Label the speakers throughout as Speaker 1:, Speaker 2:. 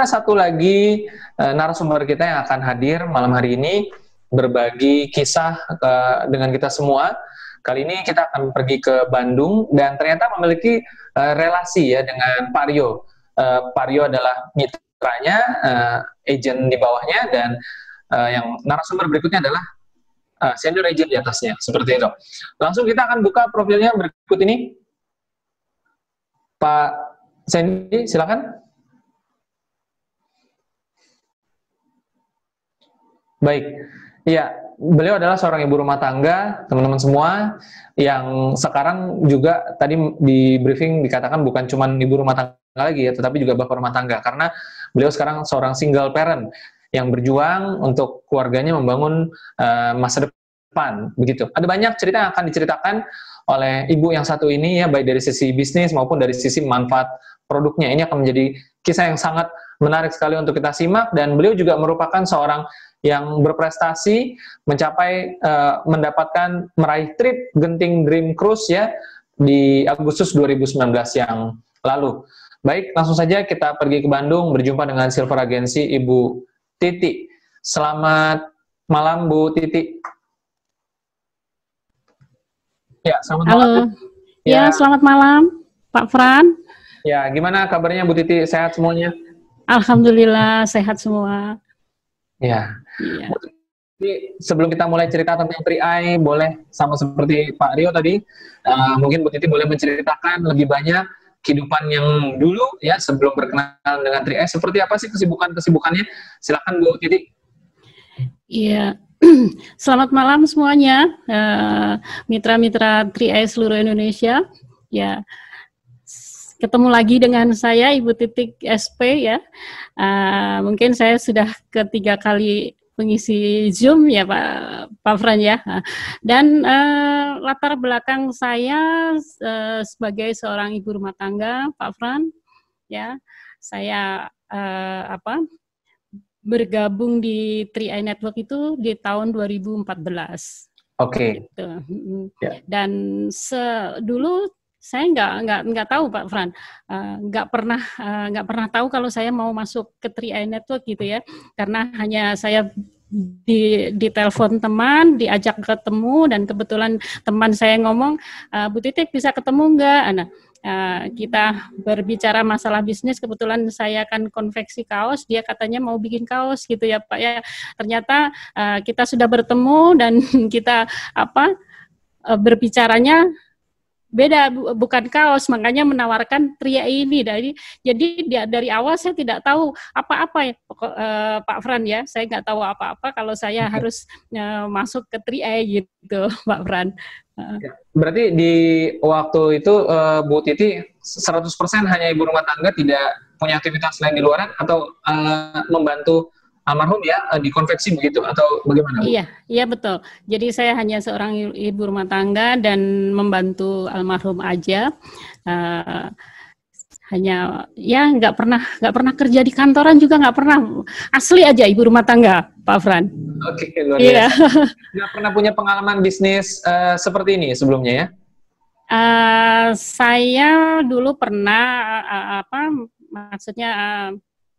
Speaker 1: satu lagi narasumber kita yang akan hadir malam hari ini berbagi kisah dengan kita semua. Kali ini kita akan pergi ke Bandung dan ternyata memiliki relasi ya dengan Pak Rio. Pak Rio adalah mitranya, agent di bawahnya, dan yang narasumber berikutnya adalah senior agent di atasnya, seperti itu. Langsung kita akan buka profilnya berikut ini. Pak Sandy, silakan. Baik, ya, beliau adalah seorang ibu rumah tangga, teman-teman semua, yang sekarang juga tadi di briefing dikatakan bukan cuma ibu rumah tangga lagi ya, tetapi juga bapak rumah tangga, karena beliau sekarang seorang single parent yang berjuang untuk keluarganya membangun masa depan, begitu. Ada banyak cerita yang akan diceritakan oleh ibu yang satu ini ya, baik dari sisi bisnis maupun dari sisi manfaat produknya. Ini akan menjadi kisah yang sangat menarik sekali untuk kita simak, dan beliau juga merupakan seorang yang berprestasi mencapai meraih trip Genting Dream Cruise ya di Agustus 2019 yang lalu. Baik, langsung saja kita pergi ke Bandung berjumpa dengan Silver Agency Ibu Titi. Selamat malam Bu Titi. Ya, selamat malam.
Speaker 2: Halo. Ya, selamat malam Pak Fran.
Speaker 1: Ya, gimana kabarnya Bu Titi? Sehat semuanya?
Speaker 2: Alhamdulillah sehat semua.
Speaker 1: Ya. Jadi, sebelum kita mulai cerita tentang 3i, boleh sama seperti Pak Rio tadi, mungkin Bu Titi boleh menceritakan lebih banyak kehidupan yang dulu ya sebelum berkenalan dengan 3i. Seperti apa sih kesibukannya? Silakan Bu Titi.
Speaker 2: Iya. Selamat malam semuanya, mitra-mitra 3i seluruh Indonesia. Ya. Ketemu lagi dengan saya Ibu Titik SP ya. Mungkin saya sudah ketiga kali mengisi Zoom ya Pak Fran ya. Dan latar belakang saya sebagai seorang ibu rumah tangga Pak Fran ya. Saya bergabung di 3i Network itu di tahun 2014.
Speaker 1: Oke.
Speaker 2: Gitu.
Speaker 1: Yeah.
Speaker 2: Dan dulu saya nggak tahu Pak Fran, nggak pernah tahu kalau saya mau masuk ke 3i Network gitu ya, karena hanya saya di telepon teman, diajak ketemu, dan kebetulan teman saya ngomong, Bu Titik bisa ketemu nggak? Nah, kita berbicara masalah bisnis, kebetulan saya kan konveksi kaos, dia katanya mau bikin kaos gitu ya Pak ya. Ternyata kita sudah bertemu dan kita berbicaranya beda, bukan kaos, makanya menawarkan 3i ini. Jadi dari awal saya tidak tahu apa-apa ya Pak Fran ya, saya nggak tahu apa-apa kalau saya harus masuk ke 3i gitu Pak Fran.
Speaker 1: Berarti di waktu itu Bu Titi 100% hanya ibu rumah tangga, tidak punya aktivitas lain di luaran, atau membantu almarhum ya di konveksi begitu, atau bagaimana Bu?
Speaker 2: Iya betul. Jadi saya hanya seorang ibu rumah tangga dan membantu almarhum aja. Hanya ya nggak pernah kerja di kantoran juga, nggak pernah, asli aja ibu rumah tangga Pak Fran.
Speaker 1: Oke, luar biasa. Nggak pernah punya pengalaman bisnis seperti ini sebelumnya ya?
Speaker 2: Saya dulu pernah maksudnya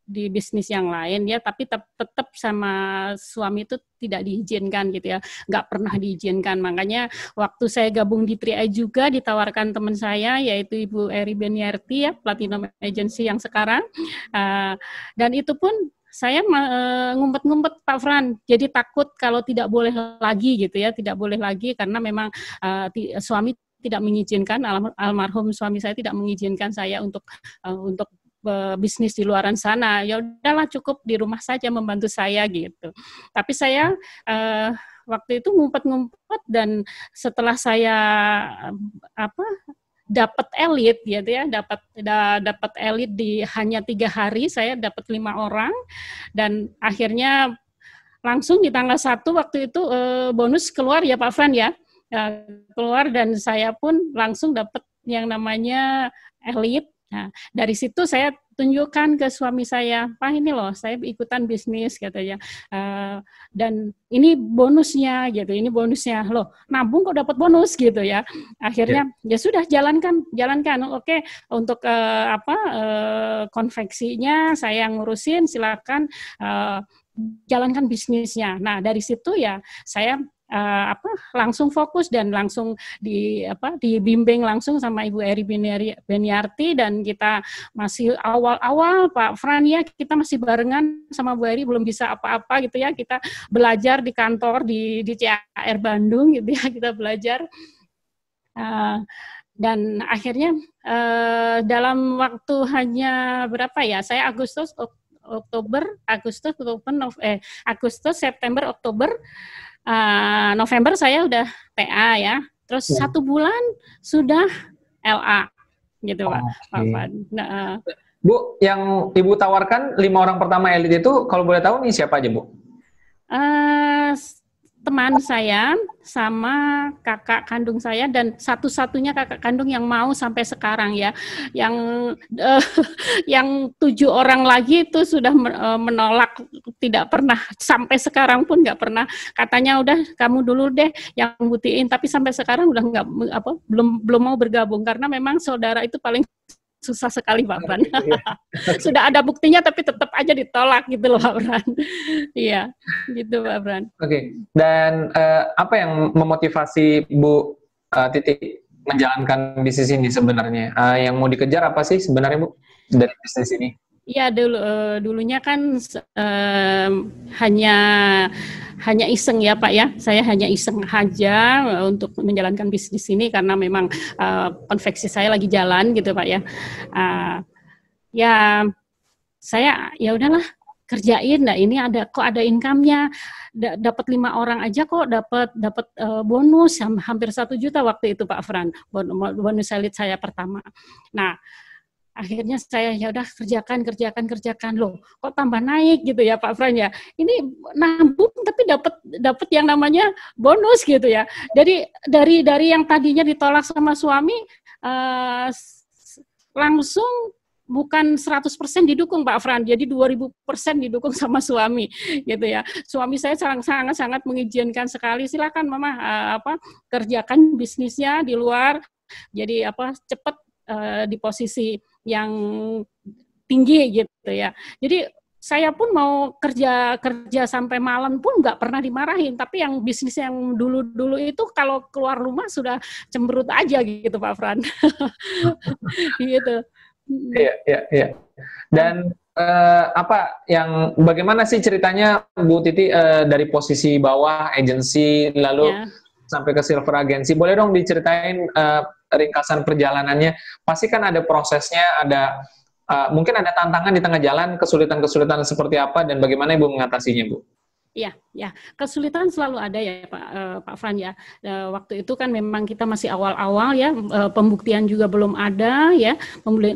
Speaker 2: di bisnis yang lain ya, tapi tetap sama suami itu tidak diizinkan gitu ya, nggak pernah diizinkan. Makanya waktu saya gabung di 3i juga ditawarkan teman saya, yaitu Ibu Eri Beniarti ya, Platinum Agency yang sekarang, dan itu pun saya ngumpet-ngumpet Pak Fran, jadi takut kalau tidak boleh lagi gitu ya, tidak boleh lagi karena memang suami tidak mengizinkan, almarhum suami saya tidak mengizinkan saya untuk bisnis di luaran sana. Ya udahlah, cukup di rumah saja membantu saya gitu. Tapi saya waktu itu ngumpet-ngumpet, dan setelah saya dapat elit gitu ya, dapat elit di hanya 3 hari, saya dapat 5 orang, dan akhirnya langsung di tanggal 1 waktu itu bonus keluar ya Pak Fran ya, keluar, dan saya pun langsung dapat yang namanya elit. Nah, dari situ saya tunjukkan ke suami saya, Pak ini loh saya ikutan bisnis katanya, dan ini bonusnya gitu, ini bonusnya loh, nabung kok dapat bonus gitu ya. Akhirnya ya sudah jalankan, oke untuk konveksinya saya ngurusin, silakan jalankan bisnisnya. Nah dari situ ya saya langsung fokus dan langsung dibimbing langsung sama Ibu Eri Beniarti, dan kita masih awal-awal Pak Fran ya, kita masih barengan sama Bu Eri, belum bisa apa-apa gitu ya, kita belajar di kantor di CAR Bandung gitu ya, kita belajar dan akhirnya dalam waktu hanya berapa ya, saya Agustus, September, Oktober, November saya udah TA ya, terus 1 bulan sudah LA gitu Pak. Nah,
Speaker 1: Bu, yang Ibu tawarkan 5 orang pertama elit itu kalau boleh tahu nih siapa aja Bu?
Speaker 2: Teman saya sama kakak kandung saya, dan satu-satunya kakak kandung yang mau sampai sekarang ya, yang 7 orang lagi itu sudah menolak, tidak pernah, sampai sekarang pun nggak pernah, katanya udah kamu dulu deh yang buktiin, tapi sampai sekarang udah nggak belum mau bergabung karena memang saudara itu paling susah sekali Pak Bran. Sudah ada buktinya tapi tetap aja ditolak gitu loh Pak Bran. Iya, gitu Pak Bran.
Speaker 1: Oke. Dan apa yang memotivasi Bu Titi menjalankan bisnis ini sebenarnya? Yang mau dikejar apa sih sebenarnya Bu dari bisnis ini?
Speaker 2: Iya, dulunya kan hanya iseng ya Pak ya, saya hanya iseng aja untuk menjalankan bisnis ini karena memang konveksi saya lagi jalan gitu Pak ya. Ya saya ya udahlah kerjain, nah ini ada income-nya, dapat 5 orang aja kok dapat bonus hampir 1 juta waktu itu Pak Fran, bonus elit saya pertama. Nah akhirnya saya ya udah kerjakan loh, kok tambah naik gitu ya Pak Fran ya, ini nabung tapi dapat yang namanya bonus gitu ya. Jadi dari yang tadinya ditolak sama suami langsung bukan 100% didukung Pak Fran, jadi 2000% didukung sama suami gitu ya. Suami saya sangat mengizinkan sekali, silakan Mama kerjakan bisnisnya di luar, jadi cepat di posisi yang tinggi gitu ya. Jadi saya pun mau kerja sampai malam pun nggak pernah dimarahin, tapi yang bisnis yang dulu itu kalau keluar rumah sudah cemberut aja gitu Pak Fran. Gitu.
Speaker 1: Iya. Dan bagaimana sih ceritanya Bu Titi dari posisi bawah agensi lalu sampai ke silver agensi? Boleh dong diceritain ringkasan perjalanannya. Pasti kan ada prosesnya, ada mungkin ada tantangan di tengah jalan, kesulitan seperti apa dan bagaimana Ibu mengatasinya, Bu?
Speaker 2: Ya, kesulitan selalu ada ya Pak Fran ya. Waktu itu kan memang kita masih awal-awal ya, pembuktian juga belum ada ya,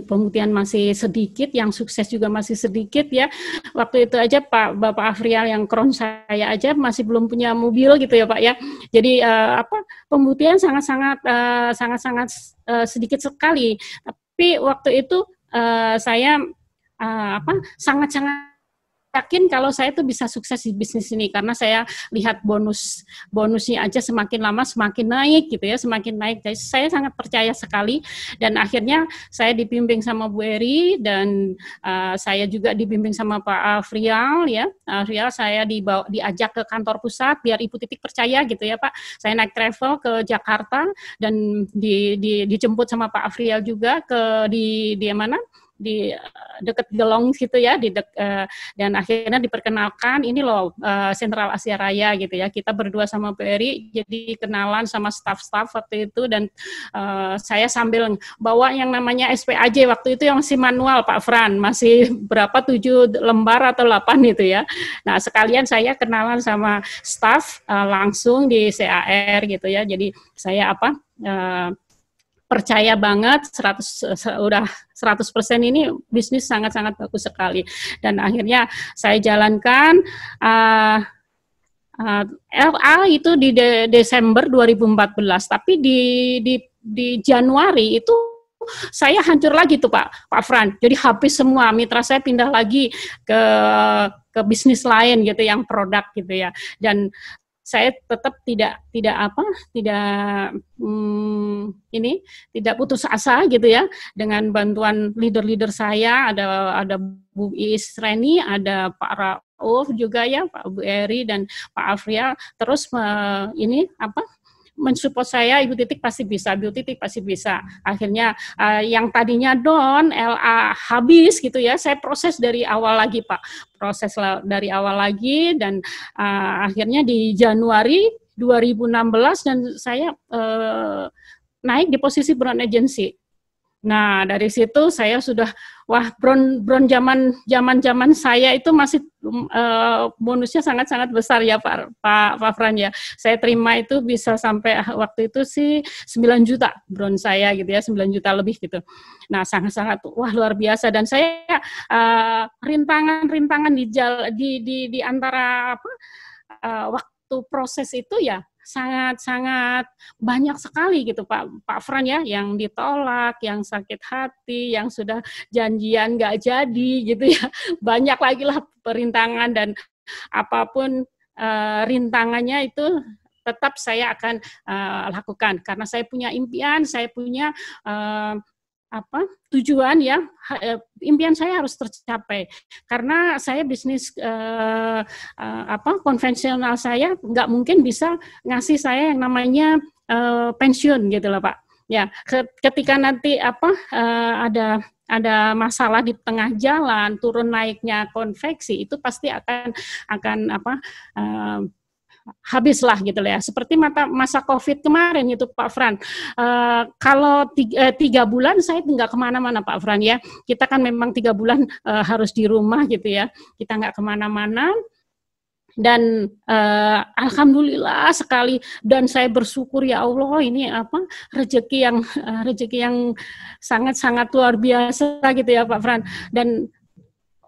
Speaker 2: pembuktian masih sedikit, yang sukses juga masih sedikit ya. Waktu itu aja Bapak Afrial yang kron saya aja masih belum punya mobil gitu ya Pak ya. Jadi pembuktian sangat-sangat sedikit sekali. Tapi waktu itu saya sangat-sangat yakin kalau saya tuh bisa sukses di bisnis ini, karena saya lihat bonusnya aja semakin lama semakin naik gitu ya, semakin naik. Jadi saya sangat percaya sekali, dan akhirnya saya dibimbing sama Bu Eri, dan saya juga dibimbing sama Pak Afrial ya. Afrial saya diajak ke kantor pusat biar Ibu Titik percaya gitu ya Pak. Saya naik travel ke Jakarta dan dijemput sama Pak Afrial juga di mana? Di dekat Gelong gitu ya, dan akhirnya diperkenalkan ini loh Sentral Asia Raya gitu ya. Kita berdua sama Bu Eri jadi kenalan sama staff-staff waktu itu, dan saya sambil bawa yang namanya SPAJ waktu itu yang masih manual Pak Fran, masih berapa 7 lembar atau 8 itu ya. Nah sekalian saya kenalan sama staff langsung di CAR gitu ya. Jadi saya percaya banget 100% ini bisnis sangat-sangat bagus sekali, dan akhirnya saya jalankan LA itu di Desember 2014, tapi di Januari itu saya hancur lagi tuh Pak Fran. Jadi habis semua, mitra saya pindah lagi ke bisnis lain gitu, yang produk gitu ya. Dan saya tetap tidak tidak putus asa gitu ya, dengan bantuan leader-leader saya, ada Bu Is Reni, ada Pak Rauf juga ya, Pak Bu Eri dan Pak Afria, terus mensupport saya, Ibu Titik pasti bisa, Ibu Titik pasti bisa. Akhirnya yang tadinya down, LA habis gitu ya, saya proses dari awal lagi Pak, proses dari awal lagi, dan akhirnya di Januari 2016 dan saya naik di posisi brand agency. Nah, dari situ saya sudah, wah, brand zaman saya itu masih bonusnya sangat-sangat besar ya Pak Fran ya. Saya terima itu bisa sampai waktu itu sih 9 juta brand saya gitu ya, 9 juta lebih gitu. Nah, sangat-sangat wah luar biasa, dan saya rintangan di antara waktu proses itu ya sangat-sangat banyak sekali gitu Pak Fran ya, yang ditolak, yang sakit hati, yang sudah janjian nggak jadi gitu ya, banyak lagi lah perintangan, dan apapun rintangannya itu tetap saya akan lakukan, karena saya punya impian, saya punya tujuan ya, impian saya harus tercapai, karena saya bisnis konvensional saya nggak mungkin bisa ngasih saya yang namanya pensiun gitu loh Pak ya. Ketika nanti ada masalah di tengah jalan, turun naiknya konveksi, itu pasti akan habislah gitu ya. Seperti masa COVID kemarin itu Pak Fran. Kalau 3 bulan saya nggak kemana-mana Pak Fran ya. Kita kan memang 3 bulan harus di rumah gitu ya. Kita nggak kemana-mana. Dan alhamdulillah sekali, dan saya bersyukur ya Allah, ini rezeki yang sangat-sangat luar biasa gitu ya Pak Fran. Dan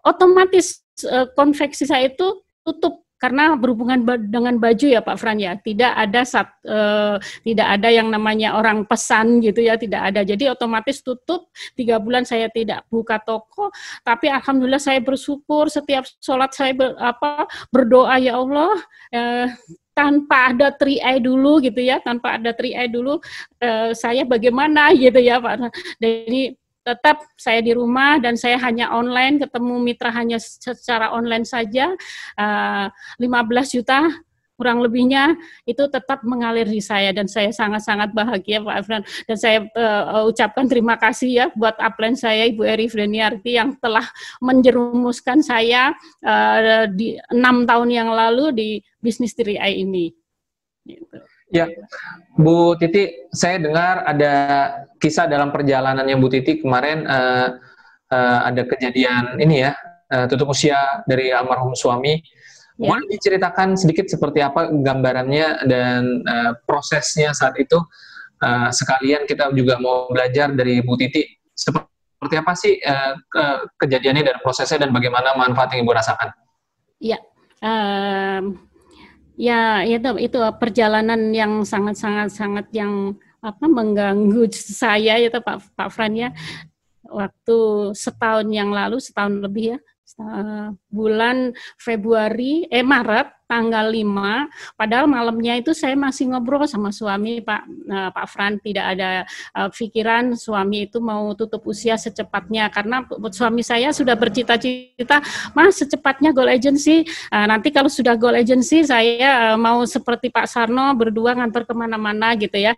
Speaker 2: otomatis konveksi saya itu tutup, karena berhubungan dengan baju ya Pak Fran ya, tidak ada yang namanya orang pesan gitu ya, tidak ada. Jadi otomatis tutup, 3 bulan saya tidak buka toko, tapi alhamdulillah saya bersyukur setiap sholat saya berdoa ya Allah, tanpa ada 3i dulu gitu ya, tanpa ada 3i dulu, saya bagaimana gitu ya Pak. Jadi tetap saya di rumah, dan saya hanya online, ketemu mitra hanya secara online saja, 15 juta kurang lebihnya itu tetap mengalir di saya, dan saya sangat-sangat bahagia Pak Efran, dan saya ucapkan terima kasih ya buat upline saya Ibu Eri Freniarti yang telah menjerumuskan saya di 6 tahun yang lalu di bisnis 3i ini gitu.
Speaker 1: Ya, Bu Titi, saya dengar ada kisah dalam perjalanannya Bu Titi kemarin, ada kejadian ini ya, tutup usia dari almarhum suami. Ya. Boleh diceritakan sedikit seperti apa gambarannya dan prosesnya saat itu? Sekalian kita juga mau belajar dari Bu Titi, seperti apa sih kejadiannya dan prosesnya, dan bagaimana manfaat yang Ibu rasakan?
Speaker 2: Iya. Ya, itu perjalanan yang sangat yang mengganggu saya itu Pak Fran ya. Waktu setahun lebih ya, bulan Maret tanggal 5, padahal malamnya itu saya masih ngobrol sama suami Pak Fran, tidak ada pikiran suami itu mau tutup usia secepatnya, karena suami saya sudah bercita-cita, Mas, secepatnya Gold Agency, nanti kalau sudah Gold Agency saya mau seperti Pak Sarno berdua ngantor kemana-mana gitu ya,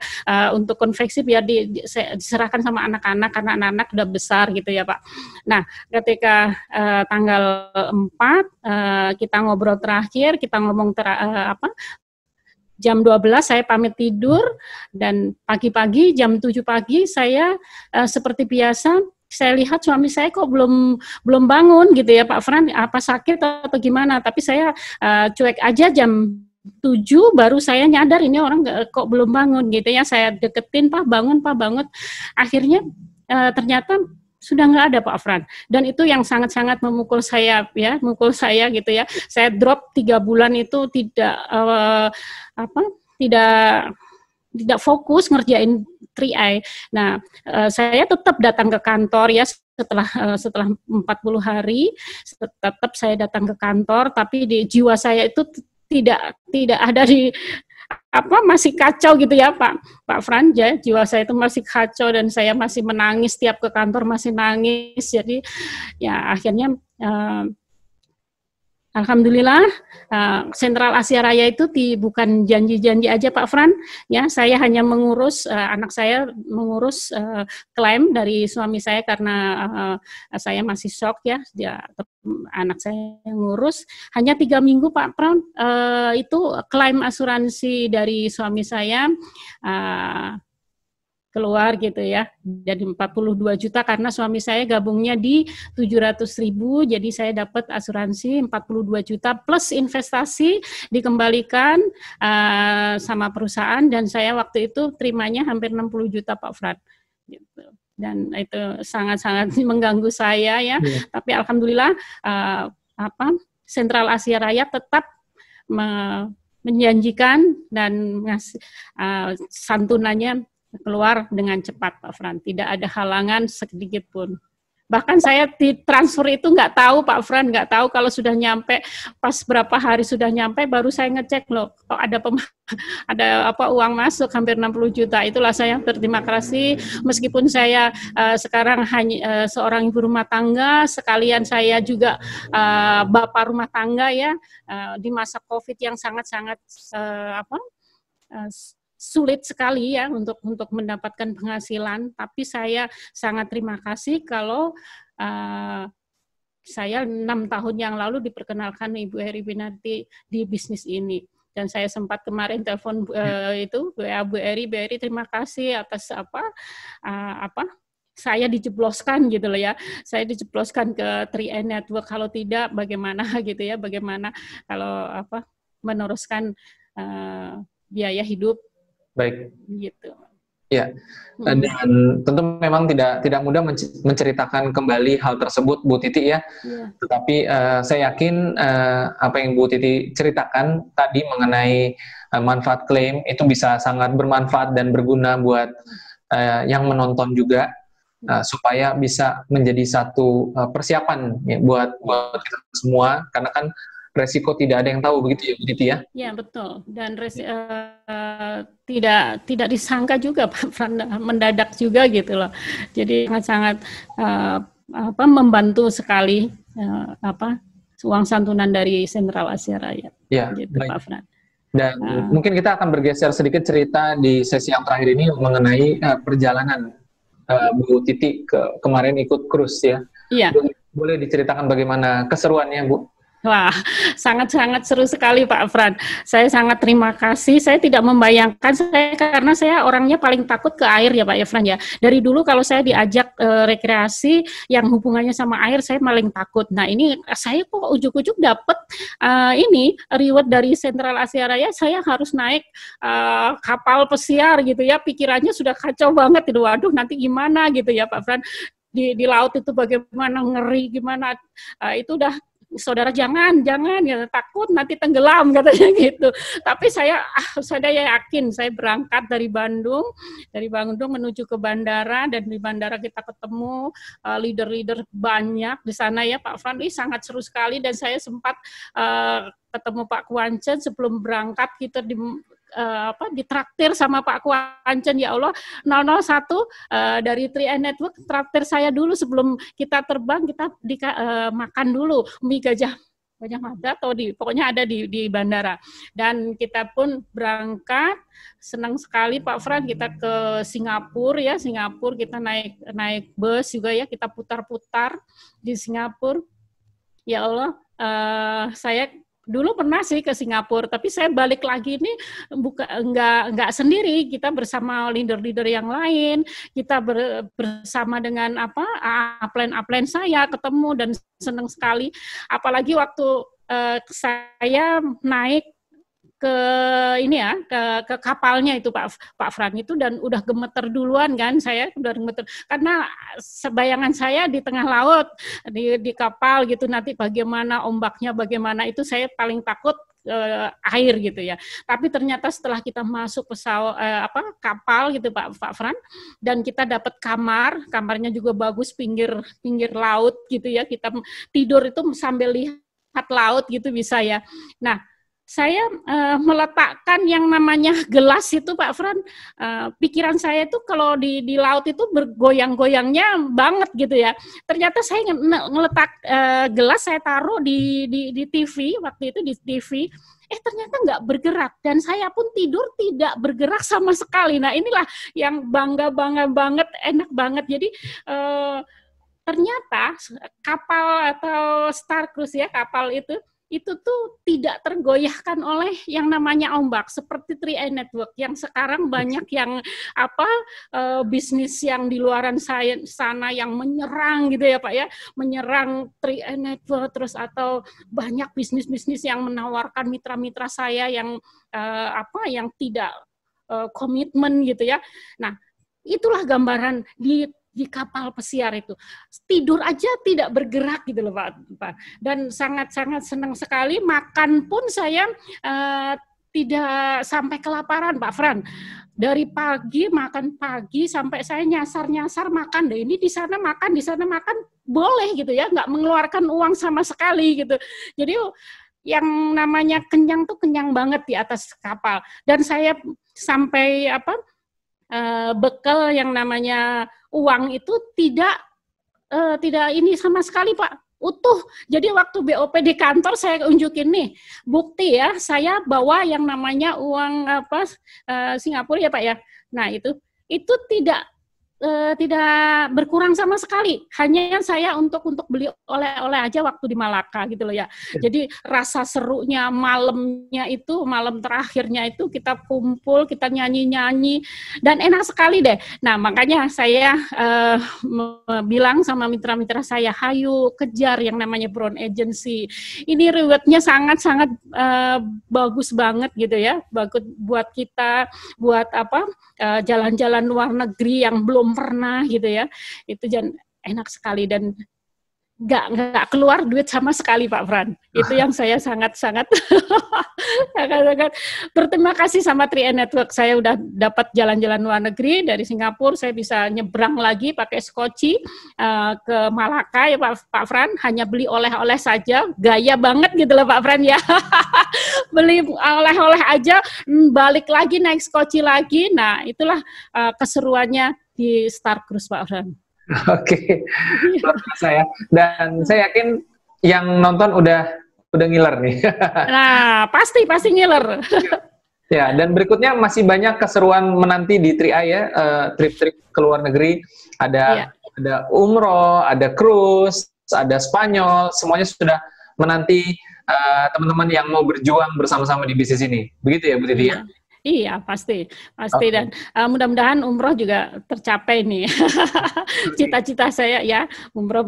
Speaker 2: untuk konveksi biar diserahkan sama anak-anak, karena anak-anak udah besar gitu ya Pak. Nah, ketika tanggal 4 kita ngobrol terakhir, kita ngomong jam 12 saya pamit tidur, dan pagi-pagi jam 7 pagi saya seperti biasa saya lihat suami saya kok belum bangun gitu ya Pak Fran, apa sakit atau gimana, tapi saya cuek aja, jam 7 baru saya nyadar ini orang kok belum bangun gitu ya, saya deketin, Pak bangun, akhirnya ternyata sudah nggak ada Pak Fran, dan itu yang sangat-sangat memukul saya gitu ya. Saya drop 3 bulan itu tidak fokus ngerjain 3i. Nah, saya tetap datang ke kantor ya setelah 40 hari, tetap saya datang ke kantor, tapi di jiwa saya itu tidak ada di masih kacau gitu ya Pak Franja, jiwa saya itu masih kacau dan saya masih menangis tiap ke kantor, masih nangis. Jadi ya akhirnya alhamdulillah, Sentral Asia Raya itu bukan janji-janji aja Pak Fran, ya saya hanya mengurus anak saya mengurus klaim dari suami saya karena saya masih shock ya, anak saya yang ngurus hanya 3 minggu Pak Fran, itu klaim asuransi dari suami saya keluar gitu ya, jadi 42 juta karena suami saya gabungnya di 700.000, jadi saya dapat asuransi 42 juta plus investasi dikembalikan sama perusahaan dan saya waktu itu terimanya hampir 60 juta Pak Fran gitu. Dan itu sangat-sangat mengganggu saya ya, tapi alhamdulillah Sentral Asia Raya tetap menjanjikan dan santunannya keluar dengan cepat Pak Fran, tidak ada halangan sedikit pun. Bahkan saya di transfer itu nggak tahu Pak Fran, nggak tahu kalau sudah nyampe, pas berapa hari sudah nyampe baru saya ngecek loh, kok ada uang masuk hampir 60 juta. Itulah saya berterima kasih, meskipun saya sekarang hanya seorang ibu rumah tangga, sekalian saya juga bapak rumah tangga ya, di masa COVID yang sangat-sangat sulit sekali ya untuk mendapatkan penghasilan, tapi saya sangat terima kasih kalau saya 6 tahun yang lalu diperkenalkan Ibu Heri Winarti di bisnis ini. Dan saya sempat kemarin telepon WA Bu Heri terima kasih atas saya dijebloskan gitu loh ya, saya dijebloskan ke 3i Network, kalau tidak bagaimana gitu ya, bagaimana kalau meneruskan biaya hidup.
Speaker 1: Baik.
Speaker 2: Gitu.
Speaker 1: Ya, dan tentu memang tidak mudah menceritakan kembali hal tersebut, Bu Titi ya. Tetapi saya yakin apa yang Bu Titi ceritakan tadi mengenai manfaat klaim itu bisa sangat bermanfaat dan berguna buat yang menonton juga, supaya bisa menjadi satu persiapan ya, buat kita semua, karena kan resiko tidak ada yang tahu, begitu ya Bu Titi ya? Ya
Speaker 2: betul, dan tidak disangka juga Pak Fran, mendadak juga gitu loh. Jadi sangat membantu sekali uang santunan dari Sentral Asia Raya. Ya, gitu, Pak Fran.
Speaker 1: Dan mungkin kita akan bergeser sedikit cerita di sesi yang terakhir ini mengenai perjalanan Bu Titi kemarin ikut cruise ya. Iya. Boleh diceritakan bagaimana keseruannya Bu?
Speaker 2: Wah, sangat-sangat seru sekali Pak Fran. Saya sangat terima kasih. Saya tidak membayangkan, karena saya orangnya paling takut ke air ya Pak Fran ya. Dari dulu kalau saya diajak rekreasi yang hubungannya sama air, saya paling takut. Nah ini saya kok ujuk-ujuk dapat ini reward dari Sentral Asia Raya. Saya harus naik kapal pesiar gitu ya. Pikirannya sudah kacau banget. Waduh, nanti gimana gitu ya Pak Fran. Di laut itu bagaimana, ngeri gimana. Itu udah, saudara jangan ya, takut nanti tenggelam katanya gitu. Tapi saya yakin, saya berangkat dari Bandung menuju ke bandara, dan di bandara kita ketemu leader-leader banyak di sana ya Pak Fran. Sangat seru sekali, dan saya sempat ketemu Pak Kuancen sebelum berangkat. Kita ditraktir sama Pak Kuancen, ya Allah, 001 dari 3i Network traktir saya dulu sebelum kita terbang, kita makan dulu mie gajah mada atau pokoknya ada di bandara. Dan kita pun berangkat, senang sekali Pak Fran, kita ke Singapura ya, kita naik bus juga ya, kita putar-putar di Singapura. Ya Allah, saya dulu pernah sih ke Singapura, tapi saya balik lagi ini nggak sendiri, kita bersama leader-leader yang lain, kita bersama dengan upline saya ketemu, dan senang sekali. Apalagi waktu saya naik ke ini ya, ke kapalnya itu Pak Fran itu, dan udah gemeter duluan kan, saya udah gemeter karena sebayangan saya di tengah laut di kapal gitu, nanti bagaimana ombaknya, bagaimana itu saya paling takut air gitu ya. Tapi ternyata setelah kita masuk pesawat kapal gitu Pak Fran, dan kita dapat kamarnya juga bagus, pinggir laut gitu ya. Kita tidur itu sambil lihat laut gitu bisa ya. Nah, saya meletakkan yang namanya gelas itu Pak Fran, pikiran saya itu kalau di laut itu bergoyang-goyangnya banget gitu ya. Ternyata saya ngeletak gelas, saya taruh di TV, waktu itu di TV, ternyata nggak bergerak, dan saya pun tidur tidak bergerak sama sekali. Nah inilah yang bangga banget, enak banget. Jadi ternyata kapal atau Star Cruise ya, kapal itu tuh tidak tergoyahkan oleh yang namanya ombak seperti 3i Network yang sekarang banyak yang bisnis yang di luaran sana yang menyerang gitu ya Pak ya, menyerang 3i Network terus, atau banyak bisnis-bisnis yang menawarkan mitra-mitra saya yang yang tidak komitmen gitu ya. Nah, itulah gambaran di kapal pesiar itu, tidur aja tidak bergerak gitu loh Pak. Dan sangat-sangat senang sekali. Makan pun saya tidak sampai kelaparan Pak Fran. Dari pagi makan pagi sampai saya nyasar makan deh. Ini di sana makan boleh gitu ya, nggak mengeluarkan uang sama sekali gitu. Jadi yang namanya kenyang tuh kenyang banget di atas kapal. Dan saya sampai bekal yang namanya uang itu tidak ini sama sekali Pak, utuh. Jadi waktu BOP di kantor saya unjukin nih bukti ya, saya bawa yang namanya uang Singapura ya Pak ya. Nah itu tidak berkurang sama sekali, hanya saya untuk beli oleh-oleh aja waktu di Malaka gitu loh ya. Jadi rasa serunya malamnya itu, malam terakhirnya itu kita kumpul, kita nyanyi-nyanyi, dan enak sekali deh. Nah makanya saya bilang sama mitra-mitra saya, hayu kejar yang namanya Brown Agency. Ini rewardnya sangat-sangat bagus banget gitu ya, bagus buat kita, buat jalan-jalan luar negeri yang belum pernah gitu ya, itu enak sekali dan nggak keluar duit sama sekali Pak Fran. Itu yang saya sangat-sangat berterima kasih sama 3i Network. Saya udah dapat jalan-jalan luar negeri dari Singapura, saya bisa nyebrang lagi pakai skoci ke Malaka ya Pak Fran, hanya beli oleh-oleh saja, gaya banget gitu loh Pak Fran ya. Beli oleh-oleh aja, balik lagi naik skoci lagi. Nah itulah keseruannya di Star Cruise Pak Fran.
Speaker 1: Oke, luar biasa ya. Dan saya yakin yang nonton udah ngiler nih.
Speaker 2: Nah, pasti ngiler.
Speaker 1: Ya, dan berikutnya masih banyak keseruan menanti di 3i ya, trip-trip ke luar negeri. Ada umroh, ada cruise, ada Spanyol, semuanya sudah menanti teman-teman yang mau berjuang bersama-sama di bisnis ini. Begitu ya Bu Titi ya?
Speaker 2: Iya, pasti. Okay. Dan mudah-mudahan umroh juga tercapai nih. Cita-cita saya ya, umroh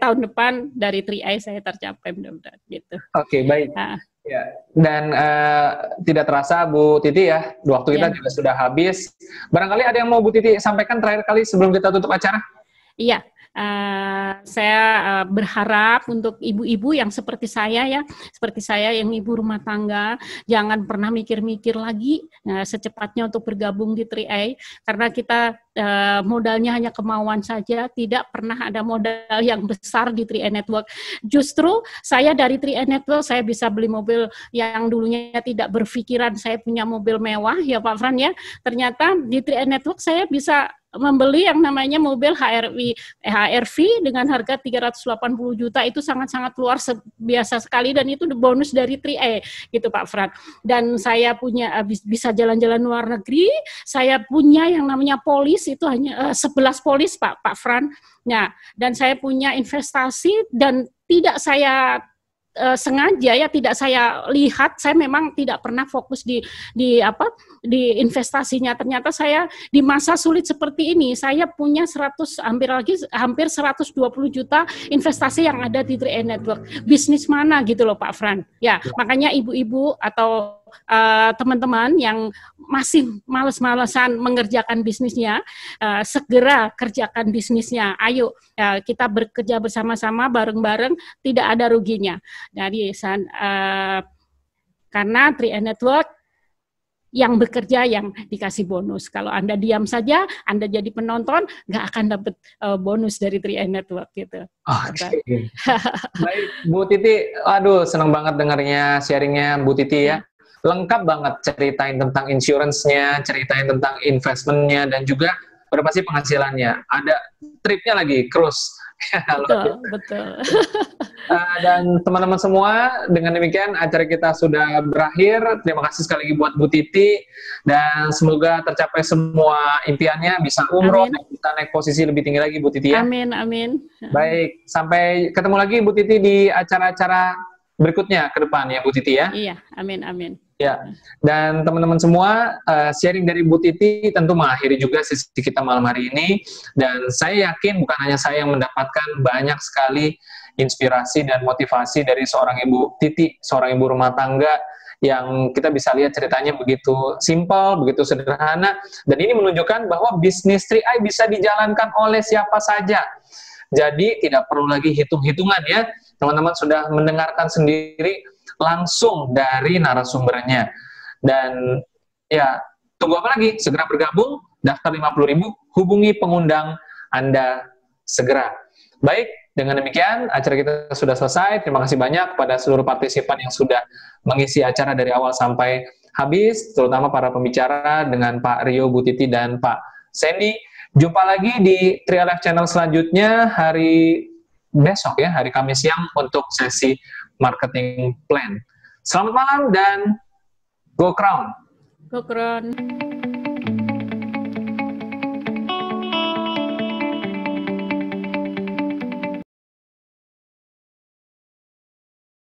Speaker 2: tahun depan dari 3i saya tercapai mudah-mudahan gitu.
Speaker 1: Oke, baik. Ya. Dan tidak terasa Bu Titi ya, waktu kita juga sudah habis. Barangkali ada yang mau Bu Titi sampaikan terakhir kali sebelum kita tutup acara?
Speaker 2: Iya. Saya berharap untuk ibu-ibu yang seperti saya ya, seperti saya yang ibu rumah tangga, jangan pernah mikir-mikir lagi secepatnya untuk bergabung di 3i, karena kita modalnya hanya kemauan saja, tidak pernah ada modal yang besar di 3i Network. Justru saya dari 3i Network saya bisa beli mobil yang dulunya tidak berpikiran saya punya mobil mewah ya Pak Fran ya, ternyata di 3i Network saya bisa membeli yang namanya mobil HRV dengan harga 380 juta, itu sangat-sangat luar biasa sekali, dan itu bonus dari 3i gitu Pak Fran. Dan saya punya bisa jalan-jalan luar negeri, saya punya yang namanya polis, itu hanya 11 polis Pak Fran. Nah, dan saya punya investasi, dan tidak saya sengaja ya, tidak saya lihat, saya memang tidak pernah fokus di investasinya. Ternyata saya di masa sulit seperti ini, saya punya hampir 120 juta investasi yang ada di 3i Network. Bisnis mana gitu loh Pak Fran. Ya, makanya ibu-ibu atau teman-teman yang masih malas-malasan mengerjakan bisnisnya, segera kerjakan bisnisnya. Ayo kita bekerja bersama-sama bareng-bareng, tidak ada ruginya. Jadi Karena 3i Network yang bekerja yang dikasih bonus. Kalau Anda diam saja, Anda jadi penonton, nggak akan dapat bonus dari 3i Network gitu.
Speaker 1: Oke. Baik, Bu Titi, aduh senang banget dengarnya sharingnya Bu Titi ya. Lengkap banget ceritain tentang insurance-nya, ceritain tentang investment-nya, dan juga berapa sih penghasilannya. Ada tripnya lagi, cruise.
Speaker 2: Betul, betul.
Speaker 1: Dan teman-teman semua, dengan demikian acara kita sudah berakhir. Terima kasih sekali lagi buat Bu Titi, dan semoga tercapai semua impiannya, bisa umroh, dan bisa naik posisi lebih tinggi lagi Bu Titi ya.
Speaker 2: Amin, amin.
Speaker 1: Baik, sampai ketemu lagi Bu Titi di acara-acara berikutnya ke depan ya Bu Titi ya.
Speaker 2: Iya, amin, amin.
Speaker 1: Ya, dan teman-teman semua, sharing dari Bu Titi tentu mengakhiri juga sesi kita malam hari ini, dan saya yakin bukan hanya saya yang mendapatkan banyak sekali inspirasi dan motivasi dari seorang Ibu Titi, seorang ibu rumah tangga yang kita bisa lihat ceritanya begitu simpel, begitu sederhana, dan ini menunjukkan bahwa bisnis 3i bisa dijalankan oleh siapa saja. Jadi tidak perlu lagi hitung-hitungan ya, teman-teman sudah mendengarkan sendiri langsung dari narasumbernya. Dan ya, tunggu apa lagi? Segera bergabung, daftar 50.000, hubungi pengundang Anda segera. Baik, dengan demikian acara kita sudah selesai. Terima kasih banyak kepada seluruh partisipan yang sudah mengisi acara dari awal sampai habis, terutama para pembicara dengan Pak Rio, Bu Titi, dan Pak Sandy. Jumpa lagi di 3i Live Channel selanjutnya hari besok ya, hari Kamis siang untuk sesi marketing plan. Selamat malam dan go Crown!
Speaker 2: Go Crown!